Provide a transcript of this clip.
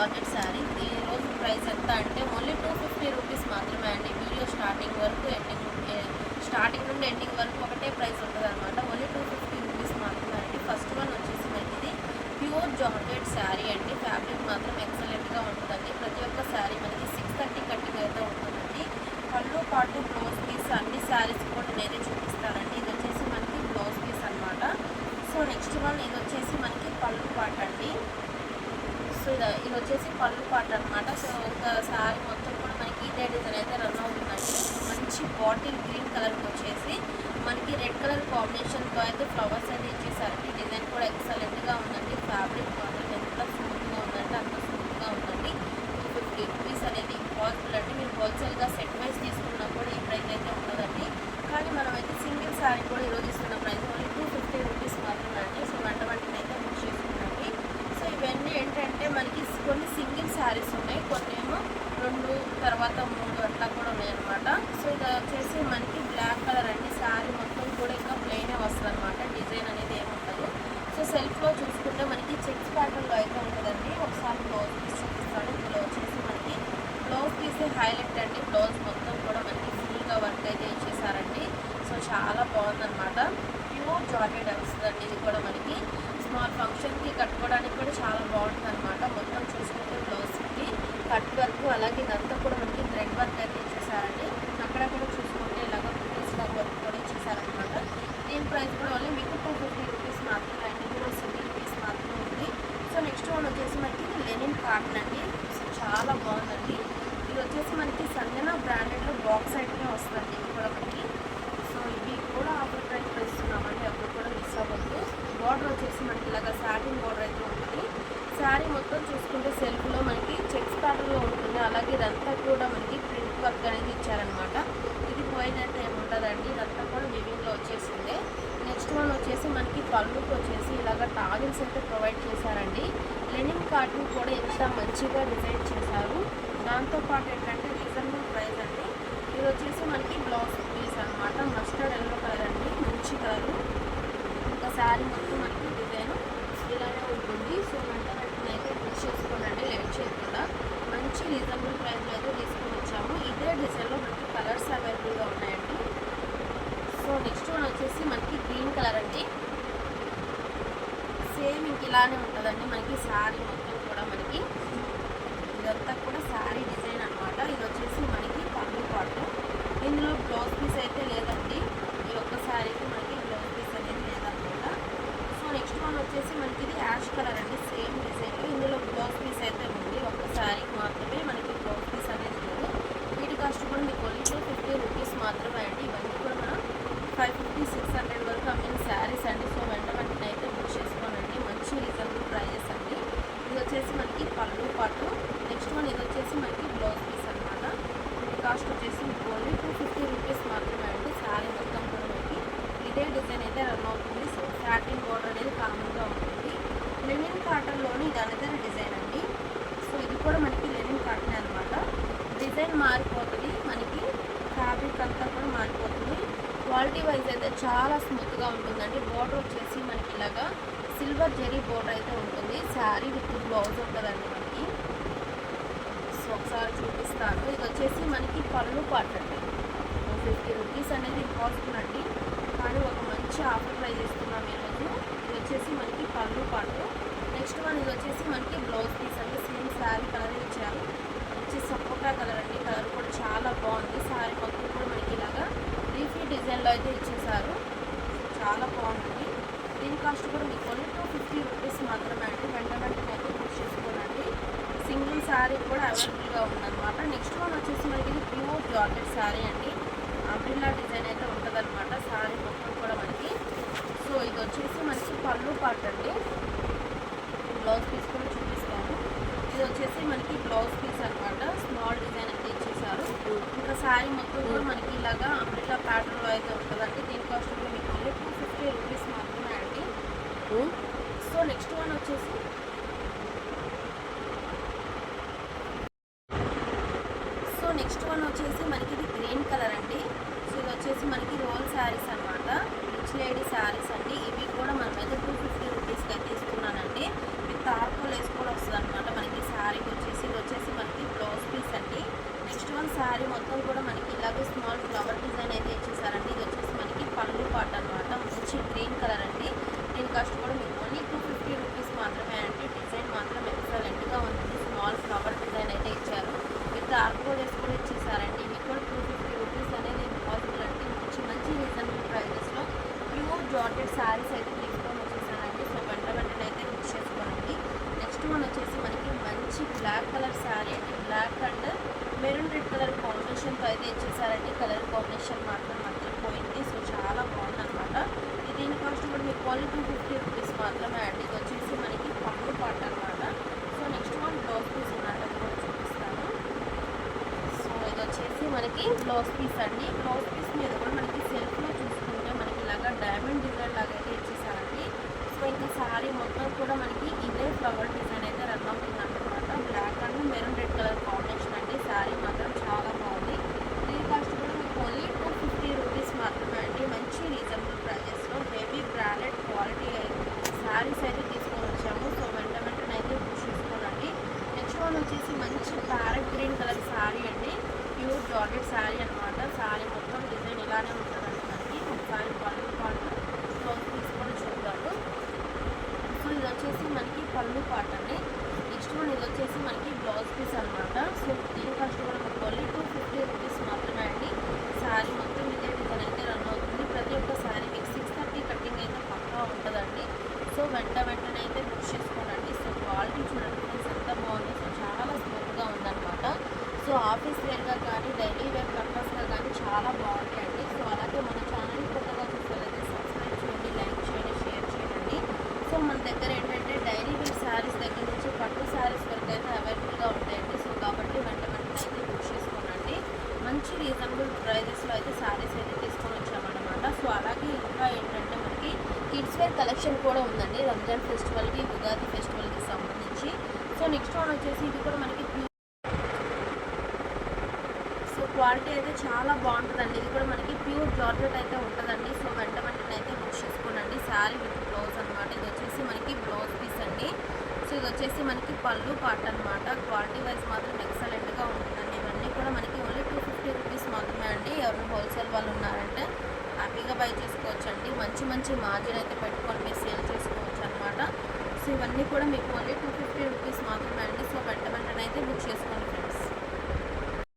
Georgette sari. ఈ రోజు price ఎంత అంటే ఓన్లీ 250 రూపీస్ మాత్రమే అండి. వీడియో స్టార్టింగ్ నుండి ఎండింగ్ వరకు ఒకటే ప్రైస్ ఉంటుంది అనమాట. ఓన్లీ 250 రూపీస్ మాత్రమే అండి. ఫస్ట్ వన్ వచ్చేసి మనకి ఇది ప్యూర్ జార్జెట్ శారీ అండి. ఫ్యాబ్రిక్ మాత్రం ఎక్సలెంట్గా ఉంటుందండి. ప్రతి ఒక్క శారీ మనకి 630 కట్టింగ్ అయితే ఉంటుందండి. పళ్ళు పాటు బ్లౌజ్ పీస్ అన్ని శారీస్ కూడా నేనే చూపిస్తానండి. ఇది వచ్చేసి మనకి బ్లౌజ్ పీస్ అనమాట. సో నెక్స్ట్ వన్ ఇది వచ్చేసి మనకి పళ్ళు పాట అండి. సో ఇది వచ్చేసి పళ్ళు పాట అనమాట. సో ఒక శారీ మొత్తం కూడా మనకి ఇదే డిజైన్ అయితే రన్ అవుతుందండి. మంచి బాటిల్ గ్రీన్ కలర్కి వచ్చేసి మనకి రెడ్ కలర్ కాంబినేషన్తో అయితే ఫ్లవర్స్ అయితే ఇచ్చేసారండి. డిజైన్ కూడా ఎక్సలెంట్గా ఉందండి. ఫ్యాబ్రిక్ మాత్రం ఎంత స్మూత్గా ఉందంటే అంత స్మూత్గా ఉందండి. 250 రూపీస్ అనేది ఇంపాసిబుల్ అండి. మీరు హోల్సేల్గా సెట్ వైజ్ తీసుకున్నా కూడా ఈ ప్రైస్ అయితే ఉండదండి. కానీ మనమైతే సింగిల్ శారీ కూడా ఈరోజు ఇస్తున్న ప్రైస్ ఓన్లీ 250 రూపీస్ మాత్రమే అండి. సో వెంటనే అయితే బుక్ చేసుకున్నాండి. సో ఇవన్నీ ఏంటంటే మనకి కొన్ని సింగిల్ శారీస్ ఉన్నాయి, కొన్ని ఏమో 2 తర్వాత 3 అట్లా కూడా ఉన్నాయి అనమాట. సో ఇది వచ్చేసి మనకి బ్లాక్ కలర్ అండి. శారీ మొత్తం కూడా ఇంకా ప్లెయినే వస్తుంది అనమాట. డిజైన్ అనేది ఏముండదు. సో సెల్ఫ్లో చూసుకుంటే మనకి చెక్స్ ప్యాటర్న్లో అయితే ఉంటుందండి. ఒకసారి బ్లౌజ్ పీస్ చూపిస్తాను. ఇందులో వచ్చేసి మనకి బ్లౌజ్ పీసే హైలైట్ అండి. బ్లౌజ్ మొత్తం కూడా మనకి ఫుల్గా వర్క్ అయితే ఇచ్చేసారండి. సో చాలా బాగుందన్నమాట. ప్యూర్ జార్జెట్ వస్తుందండి. ఇది కూడా మనకి స్మాల్ ఫంక్షన్కి కట్టుకోవడానికి కూడా చాలా బాగుంటుంది అనమాట. మొత్తం చూసుకుంటే బ్లౌజ్కి కట్ వర్క్, అలాగే ఇదంతా కూడా మనకి థ్రెడ్ వర్క్ అయితే ఇచ్చేసారండి. అక్కడక్కడ చూసుకుంటే ఇలాగ బుటీస్ లాగా వర్క్ కూడా ఇచ్చేసారనమాట. దీని ప్రైస్ కూడా ఓన్లీ మీకు 250 రూపీస్ మాత్రమే అండి. ఇది కూడా సింగిల్ పీస్ మాత్రమే ఉంది. సో నెక్స్ట్ వన్ వచ్చేసి మనకి లెనిన్ కాటన్ అండి. సో చాలా బాగుందండి. ఇది వచ్చేసి మనకి సంజన బ్రాండెడ్లో బాక్స్ అయితే వస్తుందండి. ఇది కూడా మనకి సో ఇవి కూడా ఆఫర్ ప్రైస్లో ఇస్తున్నామండి. అప్పుడు కూడా మిస్ అవ్వద్దు. బార్డర్ వచ్చేసి మనకి ఇలాగ సాటిన్ బార్డర్ అయితే ఉంటుంది. శారీ మొత్తం చూసుకుంటే సెల్ఫ్లో మనకి చెక్స్ ప్యాటర్న్లో ఉంటుంది. అలాగే ఇదంతా కూడా మనకి ప్రింట్ వర్క్ అనేది ఇచ్చారనమాట. ఇది పోయినట్టు ఏముంటుందండి. ఇదంతా కూడా వివింగ్లో వచ్చేసిందే. నెక్స్ట్ వన్ వచ్చేసి మనకి పళ్ళుకి వచ్చేసి ఇలాగ టాజిల్స్ అయితే ప్రొవైడ్ చేశారండి. లెనిన్ కాటన్ కూడా ఎంత మంచిగా డిజైన్ చేశారు. దాంతోపాటు ఏంటంటే రీజనబుల్ ప్రైస్ అండి. ఇది వచ్చేసి మనకి బ్లౌజ్ పీస్ అనమాట. మస్టర్డ్ ఎల్లో కలర్ అండి, మంచి కలరు. ఇంకా శారీ మొత్తం మనకి డిజైన్ ఇలానే ఉంటుంది. సో వెంటనే అయితే బుక్ చేసుకోండి, లేట్ చేయకుండా. మంచి రీజనబుల్ ప్రైస్లో అయితే తీసుకొని వచ్చాము. ఇదే డిజైన్లో మనకి కలర్స్ అవైలబుల్గా ఉన్నాయండి. సో నెక్స్ట్ వన్ వచ్చేసి మనకి గ్రీన్ కలర్ అండి. సేమ్ ఇంక ఇలానే ఉంటుందండి మనకి శారీ మొత్తం కూడా. మనకి ఇదంతా కూడా శారీ డిజైన్ అనమాట. ఇది వచ్చేసి మనకి పళ్ళు పాటు. ఇందులో బ్లౌజ్ పీస్ అయితే లేదండి. ఈ ఒక్క శారీకి మనకి బ్లౌజ్ పీస్ అనేది లేదనమాట. సో నెక్స్ట్ వన్ వచ్చేసి మనకి ఇది యాష్ కలర్ అండి. సేమ్ డిజైన్లో ఇందులో బ్లౌజ్ పీస్ అయితే ఉంది. ఒక్క శారీకి మాత్రమే మనకి బ్లౌజ్ పీస్ అనేది లేదు. వీటి కాస్ట్ కూడా మీకు ఓన్లీ 250 రూపీస్ మాత్రమే అండి. ఇవన్నీ కూడా మనం 550, 600 వరకు అమ్మిన శారీస్ అండి. సో వెంటనే అయితే బుక్ చేసుకోనండి. మంచి రీజనబుల్ ప్రైజెస్ అండి. ఇది వచ్చేసి మనకి పళ్ళు పాటు. నెక్స్ట్ వన్ ఇది వచ్చేసి మనకి బ్లౌజ్ పీస్ అనమాట. వీటి కాస్ట్ వచ్చేసి మీకు ఓన్లీ 250 రూపీస్ మాత్రమే అండి. శారీ మొత్తం కూడా మనకి ఇదే డిజైన్ అయితే రన్ అవుతుంది. సో సాటిన్ బోర్డర్ అనేది కామన్గా ఉంటుంది. లెనిన్ కాటన్లోని ఇది అనేది డిజైన్ అండి. సో ఇది కూడా మనకి లెనిన్ కాటన్ అనమాట. డిజైన్ మారిపోతుంది, మనకి ఫ్యాబ్రిక్ అంతా కూడా మారిపోతుంది. క్వాలిటీ వైజ్ అయితే చాలా స్మూత్గా ఉంటుందండి. బోర్డర్ వచ్చేసి మనకి ఇలాగా సిల్వర్ జెరీ బోర్డర్ అయితే ఉంటుంది. శారీ విత్ బ్లౌజ్ ఉంటుందండి మనకి. సో ఒకసారి చూపిస్తాను. ఇది వచ్చేసి మనకి పళ్ళు పాట అండి. 250 రూపీస్ అనేది ఇంపాసిబుల్ అండి. కానీ ఒక మంచి ఆఫర్ ప్రైస్ ఇస్తున్నాం ఈరోజు. ఇది వచ్చేసి మనకి పళ్ళు పాటు. నెక్స్ట్ వన్ ఇది వచ్చేసి మనకి బ్లౌజ్ పీస్ అండి. సేమ్ శారీ కలర్ ఇచ్చారు. వచ్చి సపోటా కలర్ అండి. కలర్ కూడా చాలా బాగుంది. శారీ మొత్తం కూడా మనకి ఇలాగా లీఫీ డిజైన్లో అయితే ఇచ్చేసారు. చాలా బాగుంటుంది. దీని కాస్ట్ కూడా మీకు ఓన్లీ 250 రూపీస్ మాత్రమే అండి. వెంటనే అయితే బుక్ చేసుకోనండి. సింగిల్ శారీ కూడా అవైలబుల్గా ఉందన్నమాట. నెక్స్ట్ వన్ వచ్చేసి మనకి ఇది ప్యూర్ జార్జెట్ శారీ అండి. అంబ్రిల్లా డిజైన్ అయితే ఉంటుందన్నమాట శారీ మొత్తం కూడా మనకి. సో ఇది వచ్చేసి మనకి పళ్ళు పార్ట్ అండి. బ్లౌజ్ పీస్ కూడా చూపిస్తాను. ఇది వచ్చేసి మనకి బ్లౌజ్ పీస్ అనమాట. స్మాల్ డిజైన్ అయితే ఇచ్చేసారు. ఇంకా శారీ మొత్తం కూడా మనకి ఇలాగా అంబ్రిల్లా ప్యాటర్న్లో అయితే ఉంటుందండి. దీని కాస్ట్ కూడా మీకు ఓన్లీ 250 రూపీస్ మాత్రమే అండి. సో నెక్స్ట్ వన్ వచ్చేసి మనకి ఇది గ్రీన్ కలర్ అండి. సో ఇది వచ్చేసి మనకి రోల్ శారీస్ అనమాట. రిచ్ లేడీ శారీస్ అండి. ఇవి కూడా మనమైతే 250 రూపీస్కి అయితే ఇస్తున్నానండి. విత్ తార్కోల్ వేసి కూడా వస్తుంది అనమాట మనకి శారీ. వన్ వచ్చేసి మనకి మంచి బ్లాక్ కలర్ శారీ అండి. Black and maroon red colour కాంబినేషన్తో అయితే ఇచ్చేసారండి. కలర్ కాంబినేషన్ మాత్రం మర్చిపోయింది. సో చాలా బాగుందన్నమాట. దీని కాస్ట్ కూడా మీకు ఓన్లీ 250 రూపీస్ మాత్రమే అండి. ఇది వచ్చేసి మనకి పళ్ళు పాట అనమాట. So next one blouse piece ఉన్నట్టు అది కూడా చూపిస్తాను. సో ఇది వచ్చేసి మనకి బ్లౌజ్ పీస్ అండి. బ్లౌజ్ పీస్ మీద కూడా మనకి సెల్ఫ్లో చూసుకుంటే మనకి ఇలాగా డైమండ్ డిజైన్ లాగా అయితే ఇచ్చేసారండి. సో ఇంకా శారీ మొత్తం కూడా మనకి ఇదే ఫ్లవర్ డిజైన్ అయితే రన్ అవుతుంది అనమాట. Black and maroon red colour combination అండి. శారీ మాత్రం చాలా బాగుంది. దీని కాస్ట్ కూడా మీకు ఓన్లీ 250 రూపీస్ మాత్రమే అండి. మంచి రీజనబుల్ ప్రైజెస్లో హెవీ బ్రాండెడ్ క్వాలిటీ శారీస్ అయితే తీసుకొని వచ్చాము. సో వెంటనే అయితే బుక్ చేసుకోనండి. నెక్స్ట్ వన్ వచ్చేసి మంచి ప్యారెట్ గ్రీన్ కలర్ శారీ అండి. ప్యూర్ జార్జెట్ శారీ అనమాట. శారీ మొత్తం డిజైన్ ఇలానే ఉంటుందండి మనకి. ఒకసారి పళ్ళు పాటు బ్లౌజ్ పీస్ కూడా చూద్దాము. సో ఇది వచ్చేసి మనకి పళ్ళు పాట అండి. నెక్స్ట్ వన్ ఇది వచ్చేసి మనకి బ్లౌజ్ పీస్ అనమాట. సో దీని కాస్ట్ కూడా మనకు ఓన్లీ 250 రూపీస్ మాత్రమే అండి. శారీ మొత్తం ఇదే డిజైన్ అయితే రన్ అవుతుంది. ప్రతి ఒక్క శారీ మీకు 630 కటింగ్ అయితే పక్కా ఉంటుందండి. సో వెంటనే అయితే బుక్ చేసుకోనండి. సో క్వాలిటీ చూడండి ఫ్రెండ్స్ ఎంత బాగుంది. సో చాలా స్మూత్గా ఉందన్నమాట. సో ఆఫీస్ వేర్గా కానీ డైలీ వేర్ పర్పస్గా కానీ చాలా బాగుంటాయండి. సో అలాగే మన ఛానల్ కొత్తగా చూసుకోవాలైతే సబ్స్క్రైబ్ చేయండి, లైక్ చేయండి, షేర్ చేయండి. సో మన దగ్గర ఏంటంటే డైలీ వేర్ శారీస్ దగ్గర నుంచి పట్టు శారీస్ వరకు అయితే అవైలబుల్గా ఉంటాయండి. సో కాబట్టి వెంటనే అయితే బుక్ చేసుకోనండి. మంచి రీజనబుల్ ప్రైజెస్లో అయితే శారీస్ అయితే తీసుకొని వచ్చామన్నమాట. సో అలాగే ఇంకా ఏంటంటే మనకి కిడ్స్ వేర్ కలెక్షన్ కూడా ఉందండి. రంజాన్ ఫెస్టివల్కి, ఉగాది ఫెస్టివల్కి సంబంధించి. సో నెక్స్ట్ వన్ వచ్చేసి ఇది కూడా మనకి క్వాలిటీ అయితే చాలా బాగుంటుందండి. ఇది కూడా మనకి ప్యూర్ జార్జెట్ అయితే ఉంటుందండి. సో వెంటనే అయితే బుక్ చేసుకోనండి. శారీ విత్ బ్లౌజ్ అనమాట. ఇది వచ్చేసి మనకి బ్లౌజ్ పీస్ అండి. సో ఇది వచ్చేసి మనకి పళ్ళు పాట అనమాట. క్వాలిటీ వైజ్ మాత్రం ఎక్సలెంట్గా ఉంటుందండి. ఇవన్నీ కూడా మనకి ఓన్లీ 250 రూపీస్ మాత్రమే అండి. ఎవరు హోల్సేల్ వాళ్ళు ఉన్నారంటే హ్యాపీగా బై చేసుకోవచ్చండి. మంచి మార్జిన్ అయితే పెట్టుకొని మీరు సేల్ చేసుకోవచ్చు అనమాట. సో ఇవన్నీ కూడా మీకు ఓన్లీ 250